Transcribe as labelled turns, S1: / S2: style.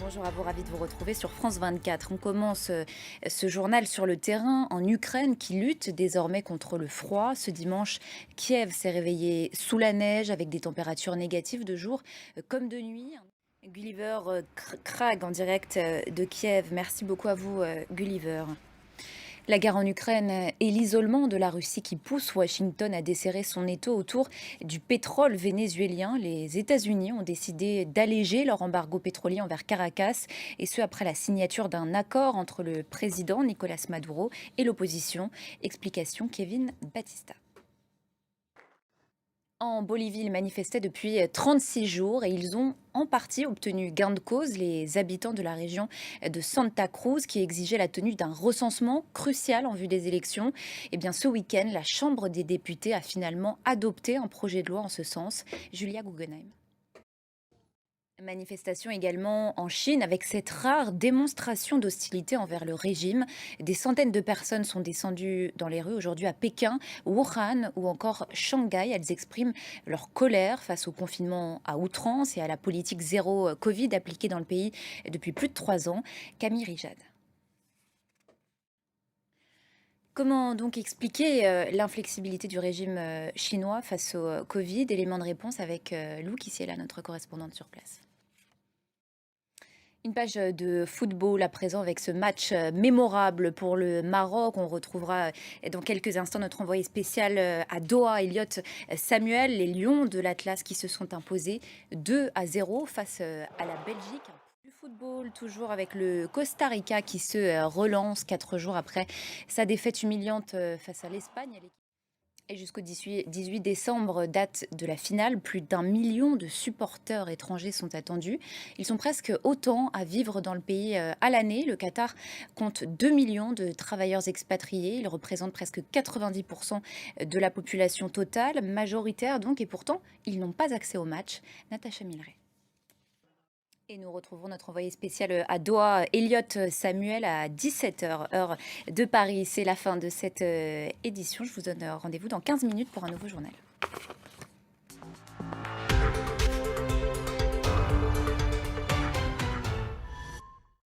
S1: Bonjour à vous, ravi de vous retrouver sur France 24. On commence ce journal sur le terrain en Ukraine qui lutte désormais contre le froid. Ce dimanche, Kiev s'est réveillé sous la neige avec des températures négatives de jour comme de nuit. Gulliver Krag en direct de Kiev. Merci beaucoup à vous, Gulliver. La guerre en Ukraine et l'isolement de la Russie qui pousse Washington à desserrer son étau autour du pétrole vénézuélien. Les États-Unis ont décidé d'alléger leur embargo pétrolier envers Caracas, et ce après la signature d'un accord entre le président Nicolas Maduro et l'opposition. Explication Kevin Battista. En Bolivie, ils manifestaient depuis 36 jours et ils ont en partie obtenu gain de cause. Les habitants de la région de Santa Cruz qui exigeaient la tenue d'un recensement crucial en vue des élections. Eh bien, ce week-end, la Chambre des députés a finalement adopté un projet de loi en ce sens. Julia Guggenheim. Manifestation également en Chine avec cette rare démonstration d'hostilité envers le régime. Des centaines de personnes sont descendues dans les rues aujourd'hui à Pékin, Wuhan ou encore Shanghai. Elles expriment leur colère face au confinement à outrance et à la politique zéro Covid appliquée dans le pays depuis plus de 3 ans. Camille Rijad. Comment donc expliquer l'inflexibilité du régime chinois face au Covid? Élément de réponse avec Lou Kissiela, notre correspondante sur place. Une page de football à présent avec ce match mémorable pour le Maroc. On retrouvera dans quelques instants notre envoyé spécial à Doha, Elliot Samuel, les Lions de l'Atlas qui se sont imposés 2-0 face à la Belgique. Du football, toujours avec le Costa Rica qui se relance 4 jours après sa défaite humiliante face à l'Espagne. Et jusqu'au 18 décembre, date de la finale, plus d'1 million de supporters étrangers sont attendus. Ils sont presque autant à vivre dans le pays à l'année. Le Qatar compte 2 millions de travailleurs expatriés. Ils représentent presque 90% de la population totale, majoritaire donc, et pourtant, ils n'ont pas accès au match. Natacha Milray. Et nous retrouvons notre envoyé spécial à Doha, Elliot Samuel, à 17h, heure de Paris. C'est la fin de cette édition. Je vous donne rendez-vous dans 15 minutes pour un nouveau journal.